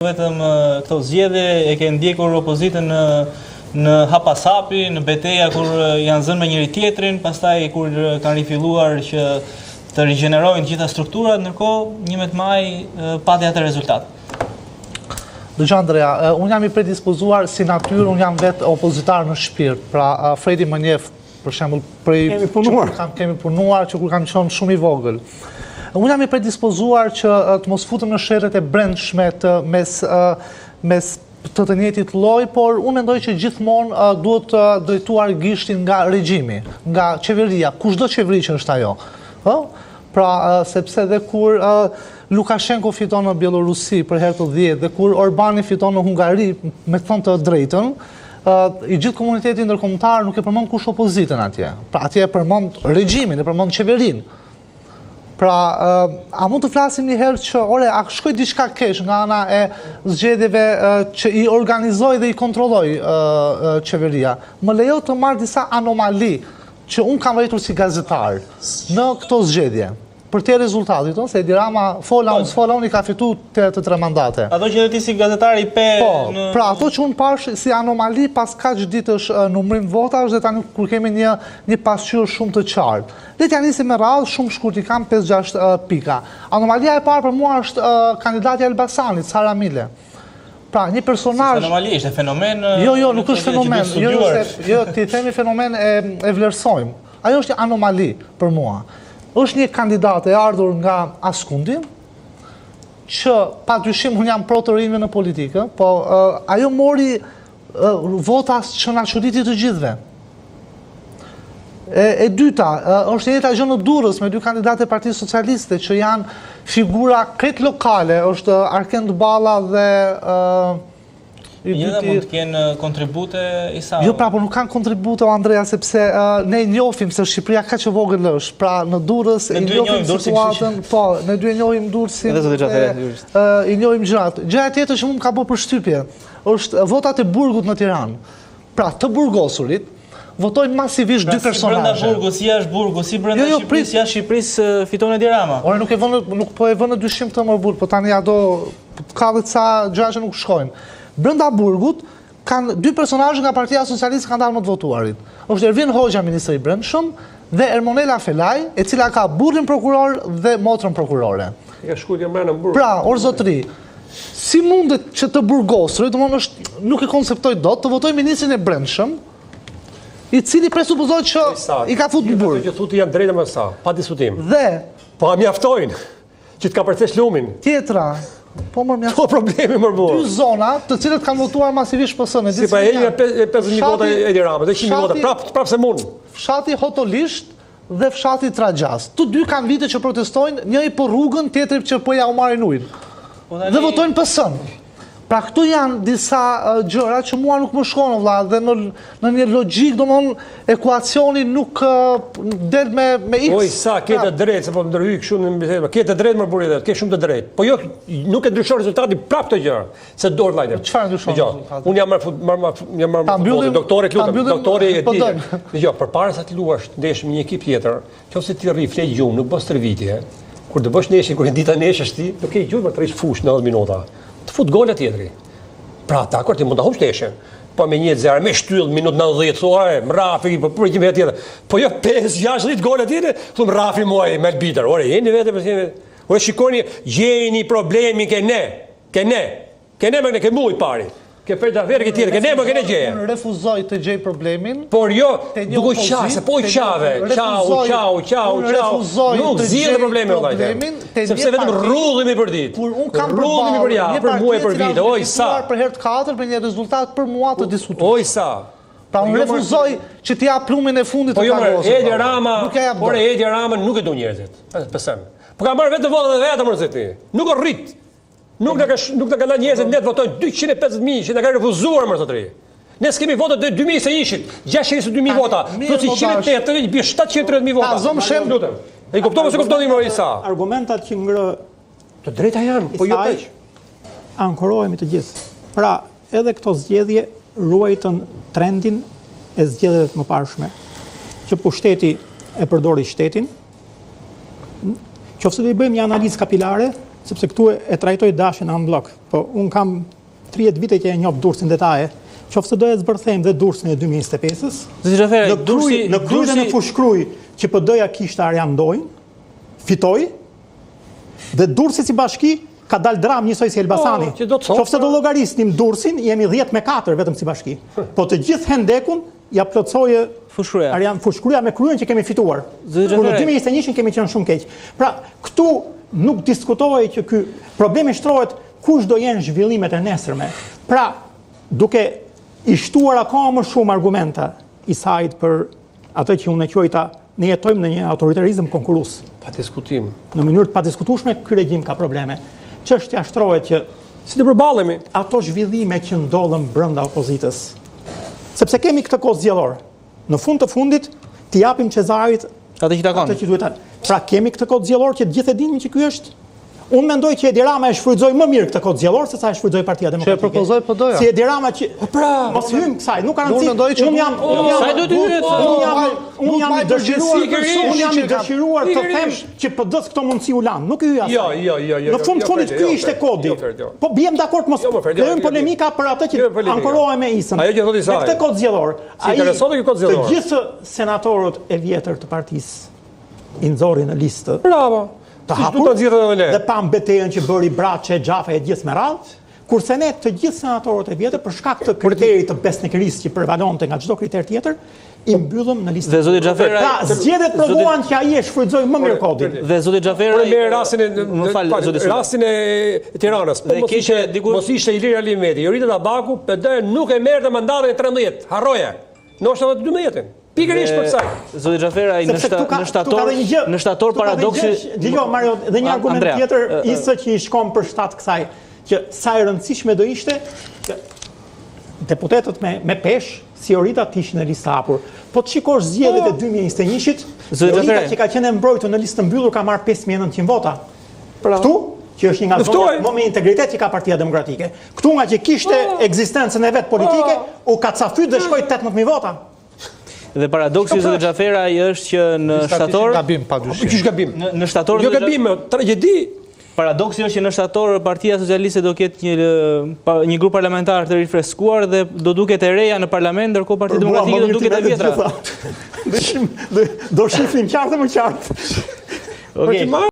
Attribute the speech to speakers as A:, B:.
A: Vetëm këto zgjedhje e ke ndjekur opozitën në hapasapi, në betejë kur janë zënë me njëri tjetrin, pastaj kur kanë rifilluar që të rigjenerojnë gjitha strukturat, ndërkohë 11 maj pati atë rezultat.
B: Dëgjoj Andrea, unë jam i predispozuar si natyrë, unë jam vetë opozitar në shpirt. Pra Fredi më njeh, për shembull, kemi punuar që kur kam qenë shumë i vogël. Unë jam i predispozuar që të mos futem në sherrët e brendshme mes të njëjtit lloj, por unë mendoj që gjithmonë duhet të drejtuar gishtin nga regjimi, nga qeveria, kushdo qeveri që është ajo. Pra, sepse dhe kur Lukashenko fiton në Bielorusi për herë të 10 dhe kur Orbani fiton në Hungari, me thënë të drejtën, i gjithë komuniteti ndërkombëtar nuk e përmend kush opozitën atje. Pra atje e përmend regjimin, e përmend qeverinë. Pra, a mund të flasim një herë që, a shkoj diçka keq nga ana e zgjedhjeve që i organizoj dhe i kontrolloj qeveria. Më lejo të marr disa anomali që unë kam vëritur si gazetar në këto zgjedhje. Për te rezultatit, se Edi Rama fola unë i ka fitu të 3 mandate.
A: Ato që dhe ti si gazetar i pe...
B: Pra ato që unë pash si anomali pas kaq ditësh numrim votash dhe tani kur kemi një pasqyrë shumë të qartë. Dhe t'ja nisim me radhë, shumë shkurt i kam 5-6 pika. Anomalia e parë për mua është kandidati Elbasanit, Sara Mile. Pra, një personazh...
A: Anomali, ishte fenomen...
B: Jo, nuk është fenomen. Jo, ti themi fenomen e vlerësojmë. Ajo është anomali për mua. Është një kandidat e ardhur nga askundi, që pa dyshim unë jam pro të rinjve në politikë, po ajo mori votas që na çuditi të gjithëve. E dyta, është jeta gjë në Durrës me 2 kandidatë e Partisë Socialiste që janë figura krejt lokale, është Arkend Balla dhe
A: Një dhe mund të kenë kontribute Isa?
B: Jo, pra, por nuk kanë kontribute, Andrea, sepse ne njohim se Shqipëria ka që vogël është. Pra, në Durrës i njohim situatën, po, ne dy e njohim Durrësin, i njohim gjërat. Gjëja tjetër që mund ka bërë përshtypje, është votat e Burgut në Tiranë. Pra, të burgosurit, votojnë masivisht 2 personazhe.
A: Si brenda Burgut, si jashtë Burgut, si brenda Shqipërisë, jashtë Shqipërisë fiton Edi Rama.
B: Ore, nuk po e vënë në dyshim këtë më burg, po tani ato ka dhe ca gjëra që nuk shkojnë. Brenda Burgut, kanë 2 personazhe nga Partia Socialiste kanë dalë më të votuarit. Është Ervin Hoxha, ministri i Brendshëm, dhe Ermonela Felaj, e cila ka burrin prokuror dhe motrën prokurore. Pra, zotri, si mundet që të burgosurit, nuk e konceptoj dot, të votoj ministrin e Brendshëm, i cili presupozohet që i ka futur në burg.
C: Që thotë janë drejtë më sa, pa diskutim.
B: Dhe
C: po mjaftojnë që të ka përcesh lumin.
B: Tjetra, po më mjaftojnë.
C: Po problemi më burr.
B: 2 zona të cilët kanë votuar masivisht PS-n.
C: Si pa e 50.000 vota Edi Rama, dhe 100.000 vota, prapë se mund.
B: Fshati Hotolisht dhe fshati Tragjas. Të 2 kanë vite që protestojnë, njëri për rrugën, tjetri që po ja u marrin ujin. Dhe votojnë PS-n. Pra këtu janë disa gjëra që mua nuk më shkonë, vlla, dhe në një logjik, domthon ekuacioni nuk del me X.
C: Oj, sa ke të drejtë, se po ndërhyj kështu në bisedë, ke të drejtë më burrë, ke shumë të drejtë. Po jo, nuk e ndryshon rezultatin prapë këtë gjë. Se dorë vllajtë.
B: Çfarë ndryshon rezultatin?
C: Unë jam marrë doktorit, lutem, doktori e di. Dgjoj, përpara sa të luash ndesh me një ekip tjetër, nëse ti rri flet gjumë, nuk bën stërvitje. Kur të bësh neshin, kur e dita neshësh ti, do ke gjumë për të rish fush 90 minuta. Të fut gola tjetri. Pra, dakor, ti mund ta humbësh ndeshjen. Po me 1-0, me shtyll minutë 90, thua, mrafi, po për një tjetër. Po jo 5-6 gola tjetër, thum mrafi muaj me arbitër. Ore, jeni vetë për thënë. Ore shikoni, jeni problemi ke ne. Ke ne me ke muj pari. Ke përta verë ke tjetër, ke ne më ke ne gjeje.
B: Unë refuzoj të gjej problemin.
C: Por jo, duke qase, po qave. Ciao. Nuk zgjidh problemin vllajtë. Sepse vetëm rrudhemi për ditë.
B: Kur un kam
C: rrudhemi për javë, për muaj, për vite. Oj sa.
B: Për herë të katërt me një rezultat për mua të diskutuar.
C: Oj sa.
B: Pra unë refuzoj që t'i jap plumin e fundit të kagosës.
C: Po Edi Rama nuk e do njerëzit. Besem. Po ka marrë vetëm votat e veta më ti. Nuk rrit. Nuk në ka la njerëzit net votojnë 250.000 që në ka refuzuar më sotri. Ne s'kemi votat dhe 2.000 se ishit, 622.000 vota, plus 180.000, bie 730.000 vota.
B: Zom shem.
C: E kuptova se kuptoni më Isa.
D: Argumentat që ngrë
C: të drejta janë, po jo peq.
D: Ankorohemi të gjithë. Pra, edhe këto zgjedhje ruajtën trendin e zgjedhjeve të mëparshme, që pushteti e përdori shtetin. Qofse do i bëjmë një analizë kapilare, sepse këtu e trajtoj dashin në blok. Po, unë kam 30 vite që e njoh Durrësin detaje, qofse do e zbërthejmë dhe Durrësin e 2025-s, në Kryj dhe në Fushkruj që PD-ja kishte Arjan Dojnë, fitoi, dhe Durrësi si bashki ka dalë dram njësoj si Elbasani. Qofse do llogarisnim Durrësin, jemi 10-4 vetëm si bashki. Po të gjithë hendekun ja plotësoi Arjan Fushkruja me Kryjen që kemi fituar. Kur në 2021 kemi qenë shumë keq. Pra, këtu nuk diskutohej që ky problemi shtrohet kush do jenë zhvillimet e nesërme. Pra, duke i shtuar akoma më shumë argumenta i sajt për atë që unë e quajta, ne jetojmë në një autoritarizëm konkurrues.
C: Pa diskutim.
D: Në mënyrë të padiskutueshme, ky regjim ka probleme. Çështja shtrohet që
C: si të përballemi
D: ato zhvillime që ndodhen brenda opozitës. Sepse kemi këtë kohë zgjedhor. Në fund të fundit t'i japim Cezarit
A: atë që takon.
D: Atë që duhet. Pra kemi këtë kohë zgjedhor që të gjithë e dinë që ky është. Unë mendoj që Edi Rama e shfrytëzoi më mirë këtë kohë zgjedhor se sa e shfrytëzoi Partia Demokratike.
B: Që e propozoi PD-ja.
D: Si Edi Rama që mos hym kësaj, nuk ka rëndësi. Unë jam i dëshiruar të them që PD-s këto mundësi u lan, nuk i hyj asaj.
C: Jo.
D: Në fund fundit ky ishte kodi. Po biem dakord mos krijojmë polemika për atë që ankorohem me Isën.
C: Ajo që thotë Isaj.
D: Këtë kohë zgjedhor.
C: Ai intereson ky kohë zgjedhor.
D: Të gjithë senatorët e vjetër të partisë i nxorrin në listë.
C: Bravo.
D: Të hapur dhe pa mbetejën që bëri Braçe, Xhafe e gjithë me radhë, kurse ne të gjithë senatorët e vjetër për shkak të kriterit të besnikërisë që prevalonte nga çdo kriter tjetër, i mbyllëm në listë.
A: Dhe zoti Xhafera,
D: pra zgjedhjet provuan që ai e shfrytëzoi më mirë kodin.
A: Dhe zoti Xhafera,
C: për rastin e Tiranës, po mos ishte Ilir Alimeti, Jorita Tabaku, PD nuk e merrte mandatin e 13, harroje. Ndoshta në 12-ën. Pikërisht për kësaj.
A: Zoti Xhafera në shtator paradoksi.
D: Dgjoj Mario, dhe një argument tjetër isë që i shkon për shtat kësaj, që sa e rëndësishme do ishte që deputetët me peshë si Jorita të ishin në listë hapur. Po të shikosh zgjedhjet e 2021-shit, Jorita që ka qenë mbrojtur në listë mbyllur ka marrë 5900 vota. Këtu që është një nga zonat më me integritet që ka Partia Demokratike. Këtu nga që kishte ekzistencën e vet politike, u kacafyt dhe shkoi 18000 vota.
A: Dhe paradoksi zoti Xhafera është që në shtator
B: gabim padyshim.
C: Ky është gabim.
A: Në shtator
C: jo gabim, tragjedi.
A: Paradoksi është që në shtator Partia Socialiste do ketë një grup parlamentar të rifreskuar dhe do duket e reja në parlament, ndërkohë Partia Demokratike do duket e vjetra.
D: Do shifrin qartë më qartë.
A: Okej.